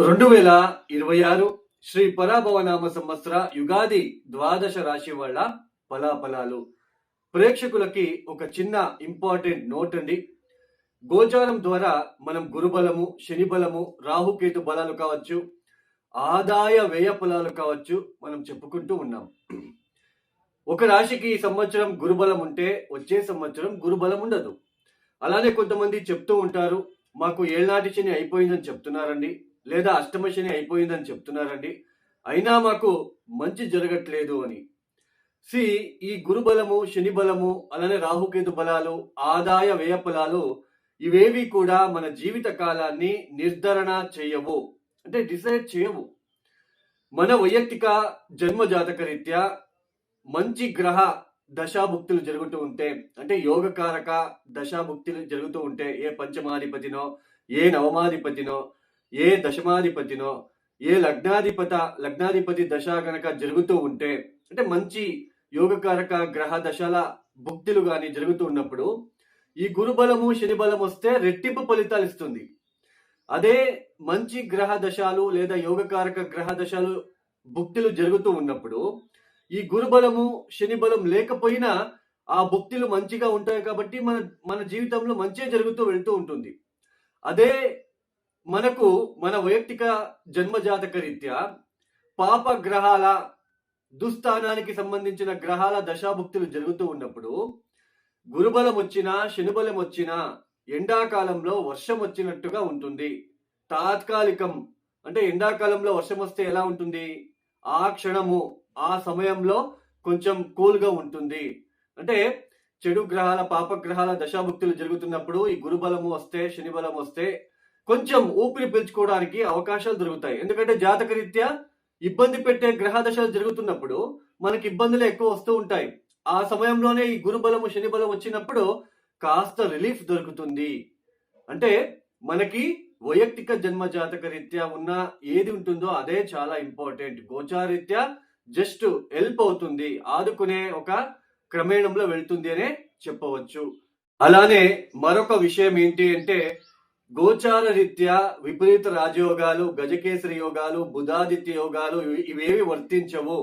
2026 శ్రీ పరాభవనామ సంవత్సర యుగాది ద్వాదశ రాశి వాళ్ళ ఫలాఫలాలు. ప్రేక్షకులకి ఒక చిన్న ఇంపార్టెంట్ నోట్ అండి. గోచారం ద్వారా మనం గురుబలము, శని బలము, రాహుకేతు బలాలు కావచ్చు, ఆదాయ వ్యయ ఫలాలు కావచ్చు మనం చెప్పుకుంటూ ఉన్నాం. ఒక రాశికి ఈ సంవత్సరం గురుబలం ఉంటే వచ్చే సంవత్సరం గురుబలం ఉండదు. అలానే కొంతమంది చెప్తూ ఉంటారు, మాకు ఏళ్నాటి శని అయిపోయిందని చెప్తున్నారండి, లేదా అష్టమ శని అయిపోయిందని చెప్తున్నారండి, అయినా మాకు మంచి జరగట్లేదు అని. ఈ గురుబలము, శని బలము, అలానే రాహుకేతు బలాలు, ఆదాయ వ్యయ ఫలాలు ఇవేవి కూడా మన జీవిత కాలాన్ని నిర్ధారణ చేయవు, అంటే డిసైడ్ చేయవు. మన వైయక్తిక జన్మ జాతక రీత్యా మంచి గ్రహ దశాభుక్తులు జరుగుతూ ఉంటే, అంటే యోగకారక దశాభుక్తులు జరుగుతూ ఉంటే, ఏ పంచమాధిపతినో, ఏ నవమాధిపతినో, ఏ దశమాధిపతినో, ఏ లగ్నాధిపతి దశ కనుక జరుగుతూ ఉంటే, అంటే మంచి యోగకారక గ్రహ దశల భుక్తులు కానీ జరుగుతూ ఉన్నప్పుడు ఈ గురుబలము, శని బలం వస్తే రెట్టింపు ఫలితాలు ఇస్తుంది. అదే మంచి గ్రహ దశాలు లేదా యోగకారక గ్రహ దశలు భుక్తులు జరుగుతూ ఉన్నప్పుడు ఈ గురుబలము, శని బలం లేకపోయినా ఆ భుక్తులు మంచిగా ఉంటాయి కాబట్టి మన జీవితంలో మంచి జరుగుతూ వెళ్తూ ఉంటుంది. అదే మనకు మన వైయక్తిక జన్మజాతక రీత్యా పాప గ్రహాల దుస్థానానికి సంబంధించిన గ్రహాల దశాభుక్తులు జరుగుతూ ఉన్నప్పుడు గురుబలం వచ్చినా, శనిబలం వచ్చినా ఎండాకాలంలో వర్షం వచ్చినట్టుగా ఉంటుంది. తాత్కాలికం, అంటే ఎండాకాలంలో వర్షం వస్తే ఎలా ఉంటుంది, ఆ క్షణము ఆ సమయంలో కొంచెం కూల్గా ఉంటుంది. అంటే చెడు గ్రహాల, పాపగ్రహాల దశాభుక్తులు జరుగుతున్నప్పుడు ఈ గురుబలము వస్తే, శని బలం వస్తే కొంచెం ఊపిరి పీల్చుకోవడానికి అవకాశాలు దొరుకుతాయి. ఎందుకంటే జాతక రీత్యా ఇబ్బంది పెట్టే గ్రహ దశలు జరుగుతున్నప్పుడు మనకి ఇబ్బందులు ఎక్కువ వస్తూ ఉంటాయి. ఆ సమయంలోనే ఈ గురుబలము, శని బలం వచ్చినప్పుడు కాస్త రిలీఫ్ దొరుకుతుంది. అంటే మనకి వైయక్తిక జన్మ జాతక రీత్యా ఉన్న ఏది ఉంటుందో అదే చాలా ఇంపార్టెంట్. గోచారీత్యా జస్ట్ హెల్ప్ అవుతుంది, ఆదుకునే ఒక క్రమేణంలో వెళ్తుంది అనే చెప్పవచ్చు. అలానే మరొక విషయం ఏంటి అంటే, గోచార రీత్యా విపరీత రాజయోగాలు, గజకేసరి యోగాలు, బుధాదిత్య యోగాలు ఇవేవి వర్తించవు.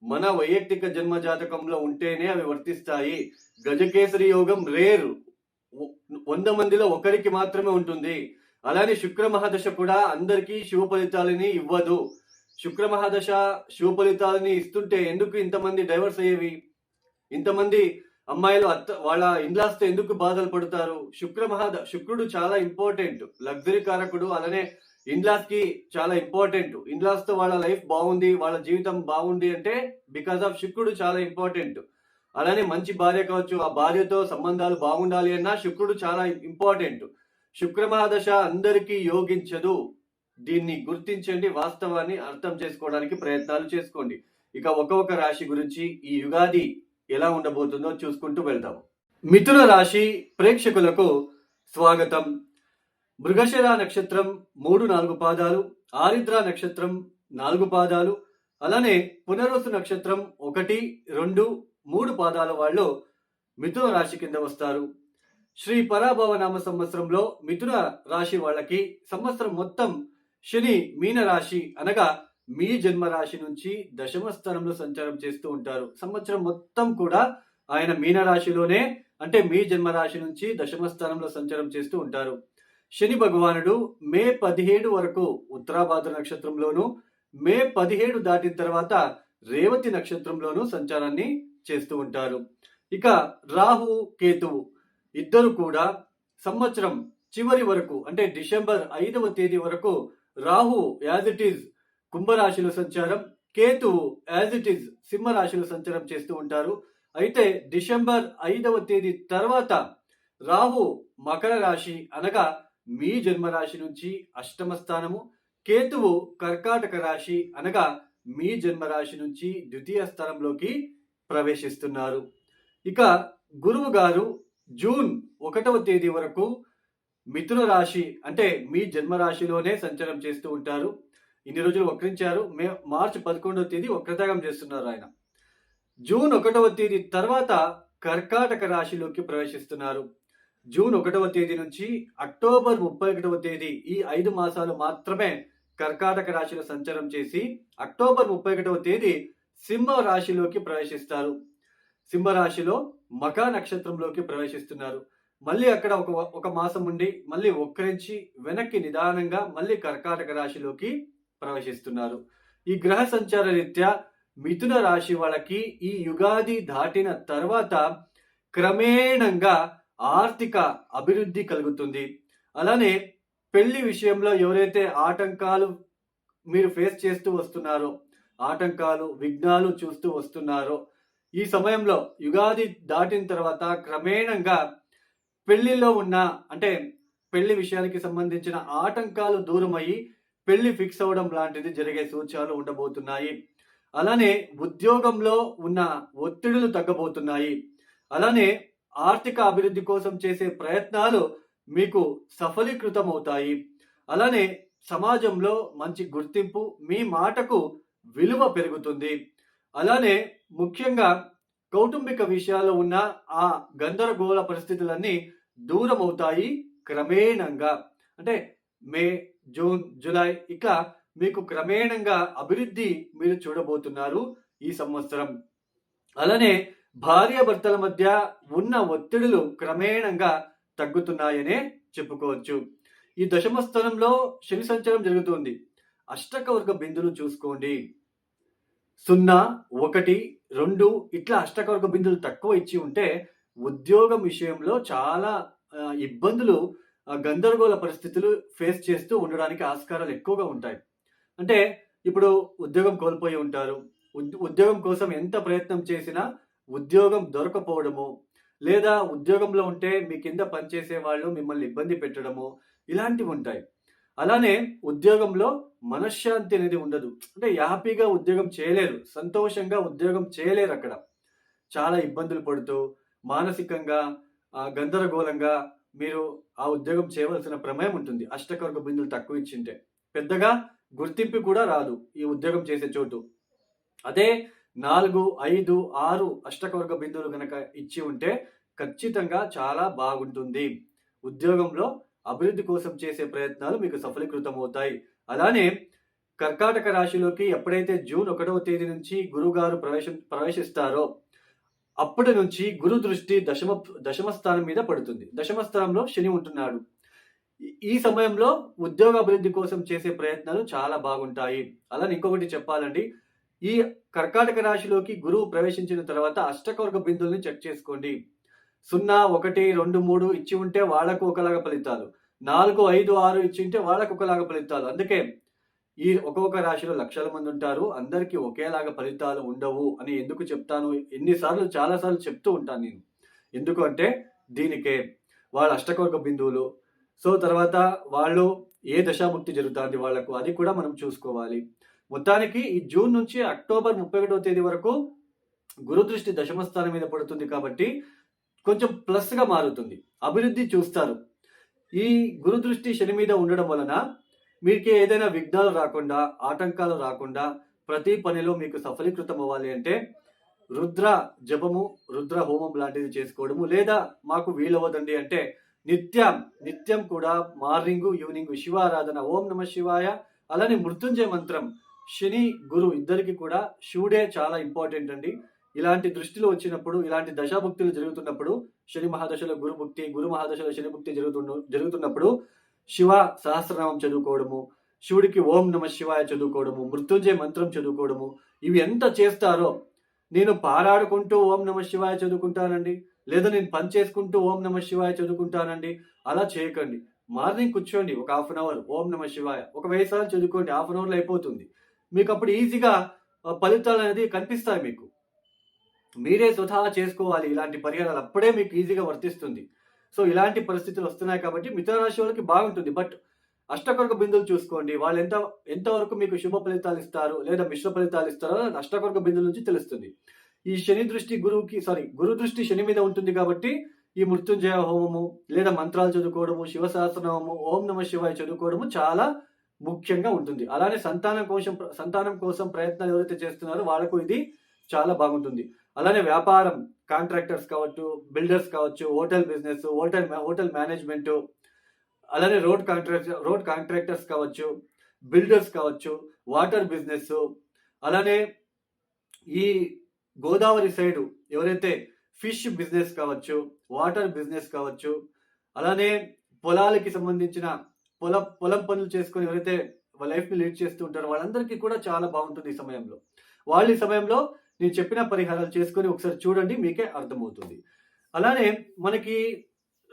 మన వైయక్తిక జన్మ జాతకంలో ఉంటేనే అవి వర్తిస్తాయి. గజకేసరి యోగం రేరు, 100 మందిలో ఒకరికి మాత్రమే ఉంటుంది. అలానే శుక్ర మహాదశ కూడా అందరికీ శుభ ఫలితాలని ఇవ్వదు. శుక్ర మహాదశ శుభ ఫలితాలని ఇస్తుంటే ఎందుకు ఇంతమంది డైవర్స్ అయ్యేవి, ఇంతమంది అమ్మాయిలు వాళ్ళ ఇండ్లాస్తో ఎందుకు బాధలు పడతారు? శుక్రుడు చాలా ఇంపార్టెంట్, లగ్జరీ కారకుడు. అలానే ఇండ్లాస్ కి చాలా ఇంపార్టెంట్. ఇండ్లాస్ తో వాళ్ళ లైఫ్ బాగుంది, వాళ్ళ జీవితం బాగుంది అంటే బికాస్ ఆఫ్ శుక్రుడు చాలా ఇంపార్టెంట్. అలానే మంచి భార్య కావచ్చు, ఆ భార్యతో సంబంధాలు బాగుండాలి అన్నా శుక్రుడు చాలా ఇంపార్టెంట్. శుక్ర మహాదశ అందరికీ యోగించదు. దీన్ని గుర్తించండి, వాస్తవాన్ని అర్థం చేసుకోవడానికి ప్రయత్నాలు చేసుకోండి. ఇక ఒక్కొక్క రాశి గురించి ఈ యుగాది ఎలా ఉండబోతుందో చూసుకుంటూ వెళ్దాం. మిథున రాశి ప్రేక్షకులకు స్వాగతం. మృగశిర నక్షత్రం 3-4 పాదాలు, ఆరిద్ర నక్షత్రం 4 పాదాలు, అలానే పునర్వసు నక్షత్రం 1, 2, 3 పాదాల వాళ్ళు మిథున రాశి కింద వస్తారు. శ్రీ పరాభవనామ సంవత్సరంలో మిథున రాశి వాళ్ళకి సంవత్సరం మొత్తం శని మీన రాశి అనగా మీ జన్మ రాశి నుంచి దశమ స్థానంలో సంచారం చేస్తూ ఉంటారు. సంవత్సరం మొత్తం కూడా ఆయన మీన రాశిలోనే, అంటే మీ జన్మ రాశి నుంచి దశమ స్థానంలో సంచారం చేస్తూ ఉంటారు. శని భగవానుడు మే 17 వరకు ఉత్తరాభాద్ర నక్షత్రంలోను, మే 17 దాటిన తర్వాత రేవతి నక్షత్రంలోను సంచారాన్ని చేస్తూ ఉంటారు. ఇక రాహు, కేతువు ఇద్దరు కూడా సంవత్సరం చివరి వరకు, అంటే డిసెంబర్ 5వ తేదీ వరకు రాహు యాజ్ ఇట్ ఈజ్ కుంభరాశిలో సంచారం, కేతువు యాజ్ ఇట్ ఈజ్ సింహరాశిలో సంచారం చేస్తూ ఉంటారు. అయితే డిసెంబర్ 5వ తేదీ తర్వాత రాహు మకర రాశి అనగా మీ జన్మరాశి నుంచి అష్టమ స్థానము, కేతువు కర్కాటక రాశి అనగా మీ జన్మరాశి నుంచి ద్వితీయ స్థానంలోకి ప్రవేశిస్తున్నారు. ఇక గురువు గారు జూన్ 1వ తేదీ వరకు మిథున రాశి, అంటే మీ జన్మరాశిలోనే సంచారం చేస్తూ ఉంటారు. ఇన్ని రోజులు వక్రించారు. మార్చి 11వ తేదీ వక్రతాగం చేస్తున్నారు ఆయన. జూన్ 1వ తేదీ తర్వాత కర్కాటక రాశిలోకి ప్రవేశిస్తున్నారు. జూన్ 1వ తేదీ నుంచి అక్టోబర్ 31వ తేదీ ఈ 5 మాసాలు మాత్రమే కర్కాటక రాశిలో సంచారం చేసి అక్టోబర్ 31వ తేదీ సింహ రాశిలోకి ప్రవేశిస్తారు. సింహరాశిలో మఖ నక్షత్రంలోకి ప్రవేశిస్తున్నారు. మళ్ళీ అక్కడ ఒక మాసం ఉండి మళ్ళీ వక్రించి వెనక్కి నిదానంగా మళ్ళీ కర్కాటక రాశిలోకి ప్రవేశిస్తున్నారు. ఈ గ్రహ సంచార రీత్యా మిథున రాశి వాళ్ళకి ఈ యుగాది దాటిన తర్వాత క్రమేణంగా ఆర్థిక అభివృద్ధి కలుగుతుంది. అలానే పెళ్లి విషయంలో ఎవరైతే ఆటంకాలు మీరు ఫేస్ చేస్తూ వస్తున్నారో, ఆటంకాలు విఘ్నాలు చూస్తూ వస్తున్నారో, ఈ సమయంలో యుగాది దాటిన తర్వాత క్రమేణంగా పెళ్లిలో ఉన్న అంటే పెళ్లి విషయానికి సంబంధించిన ఆటంకాలు దూరమయ్యి పెళ్లి ఫిక్స్ అవ్వడం లాంటిది జరిగే సూచనలు ఉండబోతున్నాయి. అలానే ఉద్యోగంలో ఉన్న ఒత్తిడులు తగ్గబోతున్నాయి. అలానే ఆర్థిక అభివృద్ధి కోసం చేసే ప్రయత్నాలు మీకు సఫలీకృతం అవుతాయి. అలానే సమాజంలో మంచి గుర్తింపు, మీ మాటకు విలువ పెరుగుతుంది. అలానే ముఖ్యంగా కౌటుంబిక విషయాల్లో ఉన్న ఆ గందరగోళ పరిస్థితులన్నీ దూరం అవుతాయి క్రమేణంగా. అంటే మే, జూన్, జూలై ఇక మీకు క్రమేణంగా అభివృద్ధి మీరు చూడబోతున్నారు ఈ సంవత్సరం. అలానే భార్యాభర్తల మధ్య ఉన్న ఒత్తిడులు క్రమేణంగా తగ్గుతున్నాయనే చెప్పుకోవచ్చు. ఈ దశమ స్థానంలో శని సంచారం జరుగుతుంది. అష్టక వర్గ బిందులు చూసుకోండి. 0, 1, 2 ఇట్లా అష్టక వర్గ బిందులు తక్కువ ఇచ్చి ఉంటే ఉద్యోగం విషయంలో చాలా ఇబ్బందులు, గందరగోళ పరిస్థితులు ఫేస్ చేస్తూ ఉండడానికి ఆస్కారాలు ఎక్కువగా ఉంటాయి. అంటే ఇప్పుడు ఉద్యోగం కోల్పోయి ఉంటారు. ఉద్యోగం కోసం ఎంత ప్రయత్నం చేసినా ఉద్యోగం దొరకపోవడము, లేదా ఉద్యోగంలో ఉంటే మీ కింద పనిచేసే వాళ్ళు మిమ్మల్ని ఇబ్బంది పెట్టడము, ఇలాంటివి ఉంటాయి. అలానే ఉద్యోగంలో మనశ్శాంతి అనేది ఉండదు. అంటే హ్యాపీగా ఉద్యోగం చేయలేరు, సంతోషంగా ఉద్యోగం చేయలేరు. అక్కడ చాలా ఇబ్బందులు పడుతూ మానసికంగా గందరగోళంగా మీరు ఆ ఉద్యోగం చేయవలసిన ప్రమేయం ఉంటుంది. అష్టకవర్గ బిందులు తక్కువ ఇచ్చింటే పెద్దగా గుర్తింపు కూడా రాదు ఈ ఉద్యోగం చేసే చోటు. అదే 4, 5, 6 అష్టకవర్గ బిందువులు కనుక ఇచ్చి ఉంటే ఖచ్చితంగా చాలా బాగుంటుంది. ఉద్యోగంలో అభివృద్ధి కోసం చేసే ప్రయత్నాలు మీకు సఫలీకృతం అవుతాయి. అలానే కర్కాటక రాశిలోకి ఎప్పుడైతే జూన్ 1వ తేదీ నుంచి గురువు గారు ప్రవేశిస్తారో అప్పటి నుంచి గురు దృష్టి దశమ స్థానం మీద పడుతుంది. దశమ స్థానంలో శని ఉంటున్నాడు. ఈ సమయంలో ఉద్యోగ అభివృద్ధి కోసం చేసే ప్రయత్నాలు చాలా బాగుంటాయి. అలానే ఇంకొకటి చెప్పాలండి, ఈ కర్కాటక రాశిలోకి గురువు ప్రవేశించిన తర్వాత అష్టకవర్గ బిందువుల్ని చెక్ చేసుకోండి. 0, 1, 2, 3 ఇచ్చి ఉంటే వాళ్ళకు ఒకలాగా ఫలితాలు, 4, 5, 6 ఇచ్చి ఉంటే వాళ్ళకు ఒకలాగా ఫలితాలు. అందుకే ఈ ఒక్కొక్క రాశిలో లక్షల మంది ఉంటారు, అందరికీ ఒకేలాగా ఫలితాలు ఉండవు అని ఎందుకు చెప్తాను, చాలా సార్లు చెప్తూ ఉంటాను నేను. ఎందుకు అంటే దీనికే వాళ్ళ అష్టకవర్గ బిందువులు, సో తర్వాత వాళ్ళు ఏ దశాముక్తి జరుగుతుంది వాళ్ళకు, అది కూడా మనం చూసుకోవాలి. మొత్తానికి ఈ జూన్ నుంచి అక్టోబర్ 31వ తేదీ వరకు గురుదృష్టి దశమ స్థానం మీద పడుతుంది కాబట్టి కొంచెం ప్లస్గా మారుతుంది, అభివృద్ధి చూస్తారు. ఈ గురుదృష్టి శని మీద ఉండడం వలన మీకు ఏదైనా విఘ్నాలు రాకుండా, ఆటంకాలు రాకుండా ప్రతి పనిలో మీకు సఫలీకృతం అవ్వాలి అంటే రుద్ర జపము, రుద్ర హోమం లాంటిది చేసుకోవడము, లేదా మాకు వీలవదండి అంటే నిత్యం కూడా మార్నింగ్ ఈవినింగ్ శివారాధన, ఓం నమ శివాయ, అలానే మృత్యుంజయ మంత్రం. శని గురు ఇద్దరికి కూడా శివుడే చాలా ఇంపార్టెంట్ అండి. ఇలాంటి దృష్టిలో వచ్చినప్పుడు, ఇలాంటి దశాభుక్తులు జరుగుతున్నప్పుడు, శని మహాదశలో గురుభుక్తి, గురు మహాదశలో శని భుక్తి జరుగుతున్నప్పుడు శివ సహస్రనామం చదువుకోవడము, శివుడికి ఓం నమ శివాయ చదువుకోవడము, మృత్యుంజయ మంత్రం చదువుకోవడము, ఇవి ఎంత చేస్తారో. నేను పారాడుకుంటూ ఓం నమ శివాయ చదువుకుంటానండి, లేదా నేను పని చేసుకుంటూ ఓం నమ శివాయ చదువుకుంటానండి, అలా చేయకండి. మార్నింగ్ కూర్చోండి, ఒక 1/2 అవర్ ఓం నమ శివాయ, ఒక 1000 సార్లు చదువుకోండి, 1/2 అవర్లో అయిపోతుంది. మీకు అప్పుడు ఈజీగా ఫలితాలు అనేది కనిపిస్తాయి. మీకు మీరే స్వతహా చేసుకోవాలి ఇలాంటి పరిహారాలు, అప్పుడే మీకు ఈజీగా వర్తిస్తుంది. సో ఇలాంటి పరిస్థితులు వస్తున్నాయి కాబట్టి మిథున రాశి వాళ్ళకి బాగుంటుంది. బట్ అష్టకవర్గ బిందువులు చూసుకోండి, వాళ్ళు ఎంతవరకు మీకు శుభ ఫలితాలు ఇస్తారు లేదా మిశ్ర ఫలితాలు ఇస్తారో అష్టకవర్గ బిందువుల నుంచి తెలుస్తుంది. ఈ శని దృష్టి గురు దృష్టి శని మీద ఉంటుంది కాబట్టి ఈ మృత్యుంజయ హోమము, లేదా మంత్రాలు చదువుకోవడము, శివ సహస్రనామము, ఓం నమ శివాయ చదువుకోవడము చాలా ముఖ్యంగా ఉంటుంది. అలానే సంతానం కోసం ప్రయత్నాలు ఎవరైతే చేస్తున్నారో వాళ్ళకు ఇది చాలా బాగుంటుంది. అలానే వ్యాపారం, కాంట్రాక్టర్స్ కావచ్చు, బిల్డర్స్ కావచ్చు, హోటల్ బిజినెస్, హోటల్ మేనేజ్మెంట్, అలానే రోడ్ కాంట్రాక్టర్స్ కావచ్చు, బిల్డర్స్ కావచ్చు, వాటర్ బిజినెస్, అలానే ఈ గోదావరి సైడు ఎవరైతే ఫిష్ బిజినెస్ కావచ్చు, వాటర్ బిజినెస్ కావచ్చు, అలానే పొలాలకి సంబంధించిన పొలం పనులు చేసుకొని ఎవరైతే లైఫ్‌ని లీడ్ చేస్తూ ఉంటారో వాళ్ళందరికీ కూడా చాలా బాగుంటుంది ఈ సమయంలో. వాళ్ళు ఈ సమయంలో నేను చెప్పిన పరిహారాలు చేసుకొని ఒకసారి చూడండి, మీకే అర్థమవుతుంది. అలానే మనకి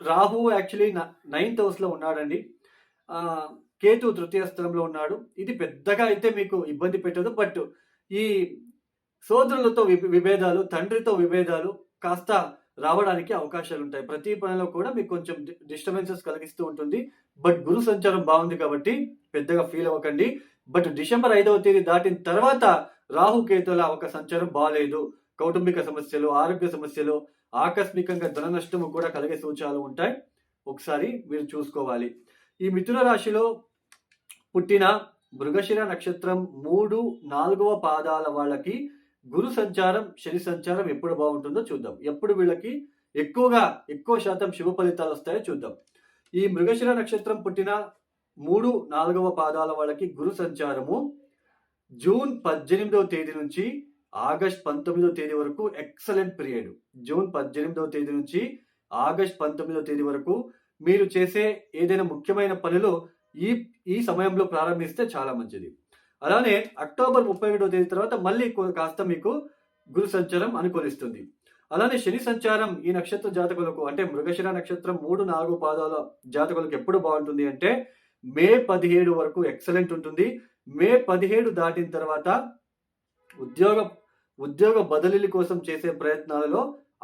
రాహు యాక్చువల్లీ నైన్త్ హౌస్‌లో ఉన్నాడండి. కేతు తృతీయ స్థలంలో ఉన్నాడు. ఇది పెద్దగా అయితే మీకు ఇబ్బంది పెట్టదు. బట్ ఈ సోదరులతో విభేదాలు, తండ్రితో విభేదాలు కాస్త రావడానికి అవకాశాలుంటాయి. ప్రతి పనిలో కూడా మీకు కొంచెం డిస్టర్బెన్సెస్ కలిగిస్తూ ఉంటుంది. బట్ గురు సంచారం బాగుంది కాబట్టి పెద్దగా ఫీల్ అవ్వకండి. బట్ డిసెంబర్ 5వ తేదీ దాటిన తర్వాత రాహుకేతుల ఒక సంచారం బాలేదు. కౌటుంబిక సమస్యలు, ఆరోగ్య సమస్యలు, ఆకస్మికంగా ధన నష్టము కూడా కలిగే సూచనలు ఉంటాయి. ఒకసారి మీరు చూసుకోవాలి. ఈ మిథున రాశిలో పుట్టిన మృగశిర నక్షత్రం 3, 4వ పాదాల వాళ్ళకి గురు సంచారం, శని సంచారం ఎప్పుడు బాగుంటుందో చూద్దాం. ఎప్పుడు వీళ్ళకి ఎక్కువ శాతం శుభ ఫలితాలు వస్తాయో చూద్దాం. ఈ మృగశిర నక్షత్రం పుట్టిన 3, 4వ పాదాల వాళ్ళకి గురు సంచారము జూన్ 18వ తేదీ నుంచి ఆగస్ట్ 19వ తేదీ వరకు ఎక్సలెంట్ పీరియడ్. జూన్ 18వ తేదీ నుంచి ఆగస్ట్ 19వ తేదీ వరకు మీరు చేసే ఏదైనా ముఖ్యమైన పనులు ఈ సమయంలో ప్రారంభిస్తే చాలా మంచిది. అలానే అక్టోబర్ 31వ తేదీ తర్వాత మళ్ళీ కాస్త మీకు గురు సంచారం అనుకూలిస్తుంది. అలానే శని సంచారం ఈ నక్షత్ర జాతకులకు అంటే మృగశిర నక్షత్రం 3, 4 పాదాల జాతకులకు ఎప్పుడు బాగుంటుంది అంటే మే 17 వరకు ఎక్సలెంట్ ఉంటుంది. మే 17 దాటిన తర్వాత ఉద్యోగ బదిలీల కోసం చేసే ప్రయత్నాలలో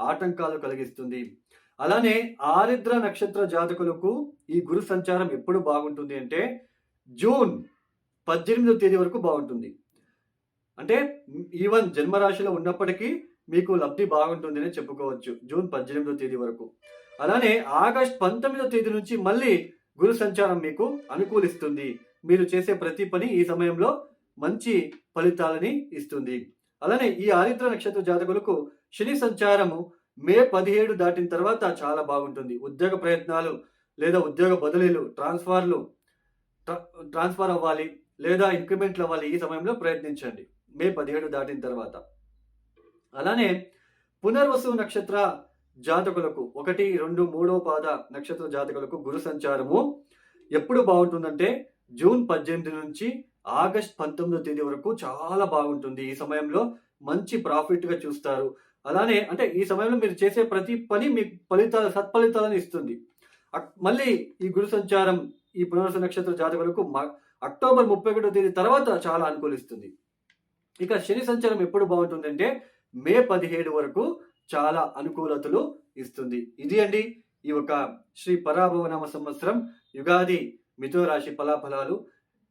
ఆటంకాలు కలిగిస్తుంది. అలానే ఆరిద్ర నక్షత్ర జాతకులకు ఈ గురు సంచారం ఎప్పుడు బాగుంటుంది అంటే జూన్ 18వ తేదీ వరకు బాగుంటుంది. అంటే ఈవెన్ జన్మరాశిలో ఉన్నప్పటికీ మీకు లబ్ధి బాగుంటుంది అని చెప్పుకోవచ్చు జూన్ 18వ తేదీ వరకు. అలానే ఆగస్ట్ 19వ తేదీ నుంచి మళ్ళీ గురు సంచారం మీకు అనుకూలిస్తుంది. మీరు చేసే ప్రతి పని ఈ సమయంలో మంచి ఫలితాలని ఇస్తుంది. అలానే ఈ ఆరిద్ర నక్షత్ర జాతకులకు శని సంచారము మే 17 దాటిన తర్వాత చాలా బాగుంటుంది. ఉద్యోగ ప్రయత్నాలు లేదా ఉద్యోగ బదిలీలు, ట్రాన్స్ఫర్ అవ్వాలి లేదా ఇంక్రిమెంట్లు అవ్వాలి, ఈ సమయంలో ప్రయత్నించండి మే 17 దాటిన తర్వాత. అలానే పునర్వసు నక్షత్ర జాతకులకు 1, 2, 3వ పాద నక్షత్ర జాతకులకు గురు సంచారము ఎప్పుడు బాగుంటుందంటే జూన్ 18 నుంచి ఆగస్ట్ 19వ తేదీ వరకు చాలా బాగుంటుంది. ఈ సమయంలో మంచి ప్రాఫిట్ గా చూస్తారు. అలానే అంటే ఈ సమయంలో మీరు చేసే ప్రతి పని మీకు సత్ఫలితాలను ఇస్తుంది. మళ్ళీ ఈ గురు సంచారం ఈ పునర్వసు నక్షత్ర జాతకులకు అక్టోబర్ 31వ తేదీ తర్వాత చాలా అనుకూలిస్తుంది. ఇక శని సంచారం ఎప్పుడు బాగుంటుందంటే మే 17 వరకు చాలా అనుకూలతలు ఇస్తుంది. ఇది అండి ఈ ఒక శ్రీ పరాభవనామ సంవత్సరం యుగాది మిథున రాశి ఫలాఫలాలు.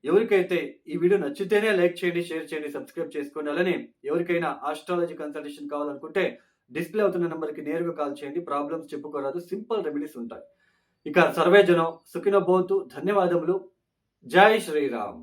ఎవరికైతే ఈ వీడియో నచ్చితేనే లైక్ చేయండి, షేర్ చేయండి, సబ్స్క్రైబ్ చేసుకోండి. అలానే ఎవరికైనా ఆస్ట్రాలజీ కన్సల్టేషన్ కావాలనుకుంటే డిస్ప్లే అవుతున్న నెంబర్కి నేరుగా కాల్ చేయండి. ప్రాబ్లమ్స్ చెప్పుకోరాదు, సింపుల్ రెమెడీస్ ఉంటాయి. ఇక సర్వే జనం సుఖినో భవంతు. ధన్యవాదములు. జై శ్రీరామ్.